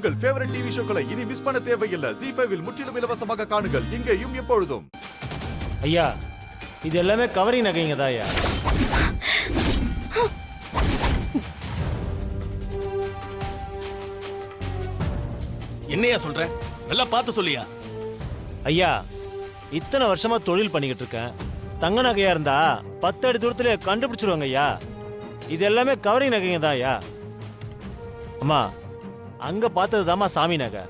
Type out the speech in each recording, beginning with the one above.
உங்கள் favourite TV ஷோக்களை இனி miss பண்ண தேவையில்லை. ZEE5 இல் முற்றிலும் இலவசமாக காணுங்கள். இங்கேயும் எப்பொழுதும். ஐயா, இது எல்லாமே கவரிங் நகைங்க தான் ஐயா. என்னையா சொல்ற? நல்லா பார்த்து சொல்லியா. ஐயா, இத்தனை வருஷமா தொழில் பண்ணிக்கிட்டு இருக்கேன். தங்க நகையா இருந்தா 10 அடி தூரத்துல கண்டுபிடிச்சிருவாங்க ஐயா. இது எல்லாமே கவரிங் நகைங்க தான் ஐயா. அம்மா, அங்க பார்த்தது தாமா சாமி நகை.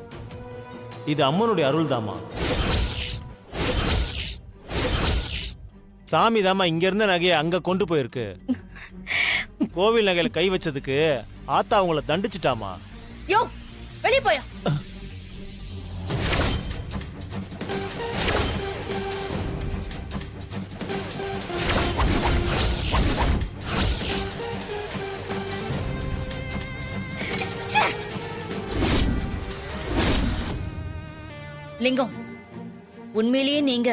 இது அம்மனுடைய அருள் தாமா. சாமி தாமா இங்க இருந்த நகையை அங்க கொண்டு போயிருக்கு. கோவில் நகையில கை வச்சதுக்கு ஆத்தா அவங்கள தண்டிச்சிட்டாமா. யோ, வெளிய போயா. லிங்கம், உண்மையிலேயே நீங்க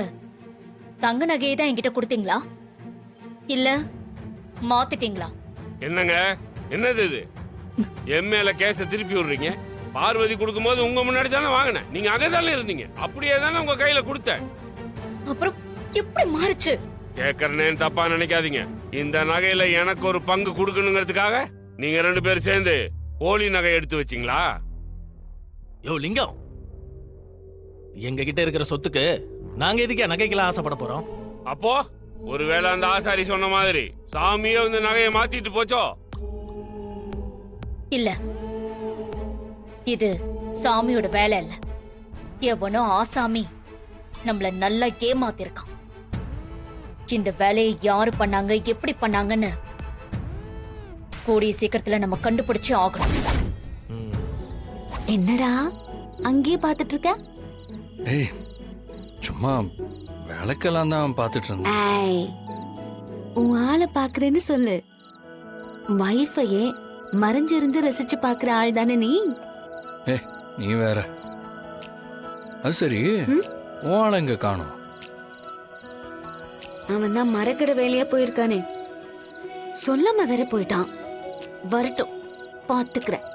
தங்க நகையை தான் என்கிட்ட கொடுத்தீங்களா இல்ல மாத்திட்டீங்களா? என்னங்க, என்னது இது? என் மேல கேஸ திருப்பி விடுறீங்க. பார்வதி கொடுக்கும்போது உங்க முன்னாடி தானே வாங்கினேன். நீங்க அங்கதானே இருந்தீங்க. அப்படியே தானே உங்க கையில கொடுத்தேன். அப்புறம் எப்படி மாறுச்சு? கேட்கறேன்னு தப்பா நினைக்காதீங்க. இந்த நகையில எனக்கு ஒரு பங்கு கொடுக்கணுங்கிறதுக்காக நீங்க 2 பேரும் சேர்ந்து கோழி நகை எடுத்து வச்சீங்களா? யோ லிங்கம், எங்க கிட்ட இருக்கிற சொத்துக்கு நாங்க எதுக்கே நகைக்கெல்லாம் ஆசைப்பட போறோம்? அப்போ ஒருவேளை அந்த ஆசாரி சொன்ன மாதிரி சாமியோ இந்த நகையை மாத்திட்டு போச்சோ? இல்ல, இது சாமியோட வேலை இல்ல. எவனோ ஆசாமி நம்மள நல்லா ஏமாத்திருக்கான். இந்த வேலையை யாரு பண்ணாங்க, எப்படி பண்ணாங்கன்னு கூடிய சீக்கிரத்துல நம்ம கண்டுபிடிச்சு ஆகணும். என்னடா அங்கேயே பாத்துட்டு இருக்க? ஏய், சும்மா விளக்கெல்லாம் தான் பார்த்துட்டு இருந்தேன். உன் ஆளை பாக்குறேன்னு சொல்லு. வைஃபையே மறைஞ்சிருந்து ரசிச்சு பாக்குற ஆள் தானே நீ? நீ வேற. அது சரி, உன் ஆளை எங்க காணோம்? அவன் தான் மரக்கடை வேலையா போயிருக்கானே, சொல்லாம வேற போயிட்டான். வரட்டும், பாத்துக்கிறேன்.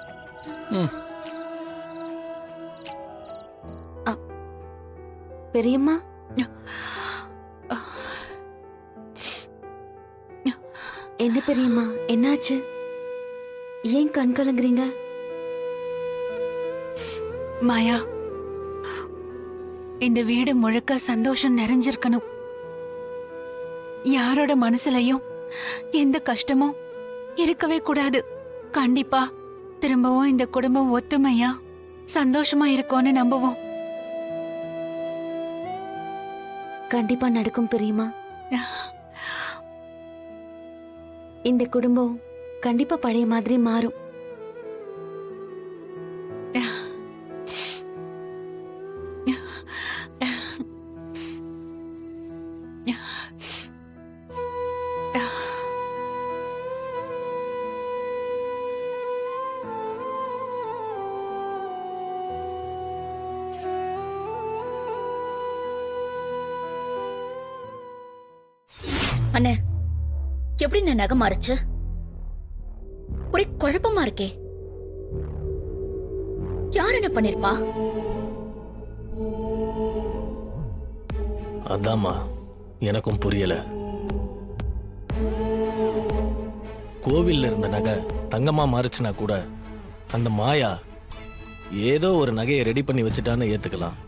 பெரியம்மா, என்ன பெரியம்மா, என்னாச்சு? ஏன் கண் கலங்குறீங்க? மாயா, இந்த வீடு முழுக்க சந்தோஷம் நிறைஞ்சிருக்கணும். யாரோட மனசுலயும் எந்த கஷ்டமும் இருக்கவே கூடாது. கண்டிப்பா திரும்பவும் இந்த குடும்பம் ஒத்துமையா சந்தோஷமா இருக்கும்னு நம்புவோம். கண்டிப்பா நடக்கும் பெரியம்மா. இந்த குடும்பம் கண்டிப்பா பழைய மாதிரி மாறும். அண்ணே, எப்படி நான் நகை மாறுச்சு? ஒரே குழப்பமா இருக்கே. யார் என்ன பண்ணிருப்பா? அதாம்மா எனக்கும் புரியல. கோவில்ல இருந்த நகை தங்கமா மாறுச்சுனா கூட அந்த மாயா ஏதோ ஒரு நகையை ரெடி பண்ணி வச்சுட்டான்னு ஏத்துக்கலாம்.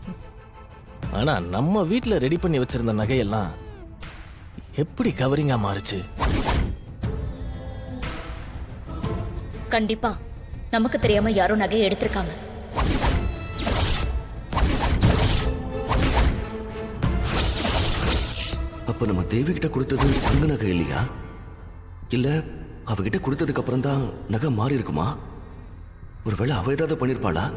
ஆனா நம்ம வீட்டுல ரெடி பண்ணி வச்சிருந்த நகையெல்லாம் எப்படி கவரிங்கா மாறுச்சு? கண்டிப்பா நமக்கு தெரியாம யாரோ நகையை எடுத்திருக்காங்க. அப்ப நம்ம தேவி கிட்ட கொடுத்தது தங்க நகை இல்லையா? இல்ல அவகிட்ட கொடுத்ததுக்கு அப்புறம் தான் நகை மாறி இருக்குமா? ஒருவேளை அவ ஏதாவது பண்ணிருப்பாளா?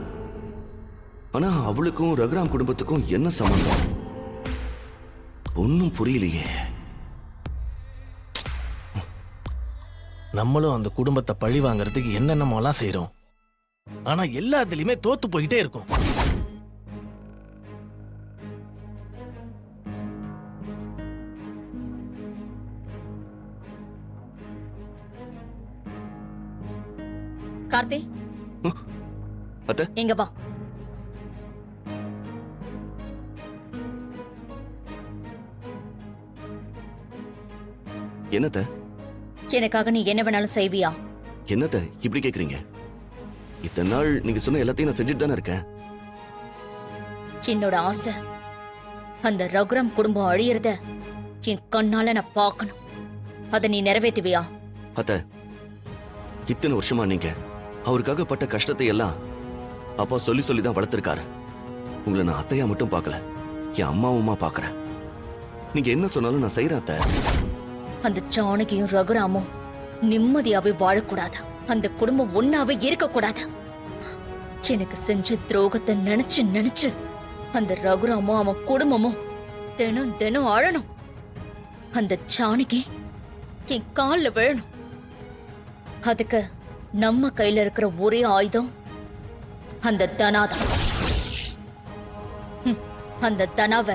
ஆனா அவளுக்கும் ரகுராம் குடும்பத்துக்கும் என்ன சம்பந்தம்? ஒன்னும் புரியலையே. நம்மளும் அந்த குடும்பத்தை பழி வாங்கறதுக்கு என்னென்னமோலாம் செய்யறோம். ஆனா எல்லாத்துலயுமே தோத்து போயிட்டே இருக்கும். கார்த்தி, அத்தை. இங்க வா. என்னத்த எனக்காக நீ என்ன வேணாலும் செய்வியா? என்னத்த இப்படி கேக்குறீங்க? இத்தனை நாள் நீங்க சொன்ன எல்லாத்தையும் நான் செஞ்சுட்டு தானே இருக்கேன். என்னோட ஆசை அந்த ரகுராம் குடும்பம் அழியறத என் கண்ணால நான் பார்க்கணும். அத நீ நிறைவேத்துவியா? அத்த, இத்தனை வருஷமா நீங்க அவருக்காக பட்ட கஷ்டத்தை எல்லாம் அப்பா சொல்லி சொல்லி தான் வளர்த்திருக்காரு. உங்களை நான் அத்தையா மட்டும் பார்க்கல, என் அம்மாவுமா பார்க்கறேன். நீங்க என்ன சொன்னாலும் நான் செய்யறேன் அத்தை. அந்த ஜானகியும் ரகுராமும் நிம்மதியாவே வாழக்கூடாது. அந்த குடும்பம் ஒன்னாவே இருக்கக்கூடாது. எனக்கு செஞ்ச துரோகத்தை நினைச்சு நினைச்சு அந்த ரகுராமும் அவன் குடும்பமும் தினம் தினம் அழணும். அந்த ஜானகி என் கால்ல விழணும். அதுக்கு நம்ம கையில இருக்கிற ஒரே ஆயுதம் அந்த தனாதான். அந்த தனாவ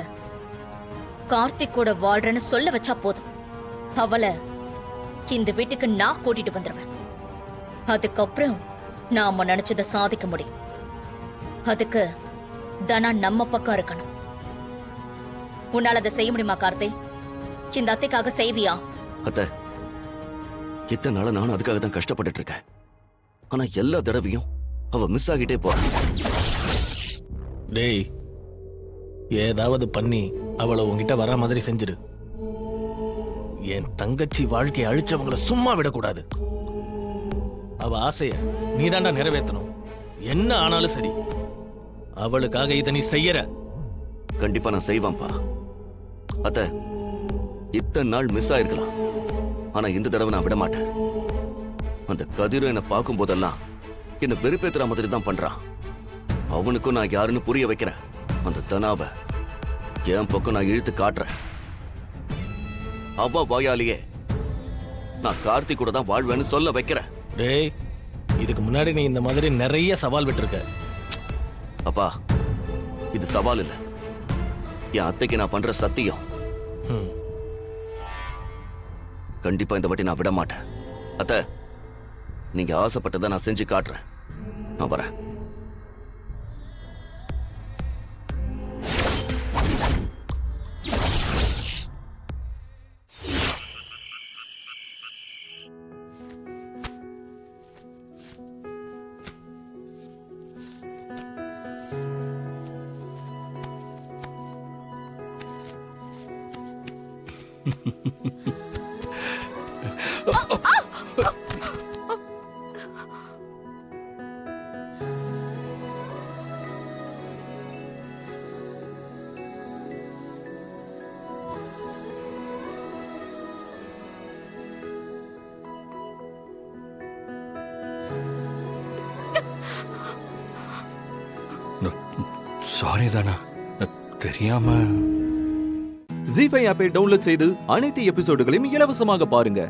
கார்த்திகோட வாழ்றன்னு சொல்ல வச்சா போதும். அவளை இந்த வீட்டுக்கு நான் கூட்டிட்டு வந்துருவேன். அதுக்கப்புறம் நாம நினைச்சதை சாதிக்க முடியும். அதுக்கு தனா நம்ம பக்கம் இருக்கணும். உன்னால அதை செய்ய முடியுமா கார்த்தி? இந்த அத்தைக்காக செய்வியா? அத்தை, இத்தனை நாளா நானும் அதுக்காக தான் கஷ்டப்பட்டுட்டு இருக்கேன். ஆனா எல்லா தடவையும் அவ மிஸ் ஆகிட்டே போறா. டேய், ஏதாவது பண்ணி அவளை உன்கிட்ட வர மாதிரி செஞ்சிரு. என் தங்கச்சி வாழ்க்கையை அழிச்சவங்கள சும்மா விடக்கூடாது. அவ ஆசைய நீதாண்டா நிறைவேற்றணும். என்ன ஆனாலும் சரி, அவளுக்காக இதை நீ செய்யற. கண்டிப்பா நான் செய்வேன்ப்பா. அத்தை, இத்தனை நாள் மிஸ் ஆயிருக்கலாம், ஆனா இந்த தடவை நான் விட மாட்டேன். அந்த கதிரை என்னை பார்க்கும் போதெல்லாம் என்ன வெறுப்பேத்துற மாதிரி தான் பண்றான். அவனுக்கும் நான் யாருன்னு புரிய வைக்கிறேன். அந்த தனாவை என் பக்கம் நான் இழுத்து காட்டுறேன். அவ வாயாலேயே நான் கார்த்திக் கூட தான் வாழ்வேன்னு சொல்ல வைக்கிறேன். டேய், இதுக்கு முன்னாடி நீ இந்த மாதிரி நிறைய சவால் விட்டுருக்க. அப்பா, இது சவால் இல்ல, என் அத்தைக்கு நான் பண்ற சத்தியம். கண்டிப்பா இந்த வாட்டி நான் விட மாட்டேன். அத்தை, நீங்க ஆசைப்பட்டதை நான் செஞ்சு காட்டுறேன். நான் வரேன். சாரி தானா, தெரியாம. ஜீ5 ஆப்பை டவுன்லோட் செய்து அனைத்து எபிசோடுகளையும் இலவசமாக பாருங்க.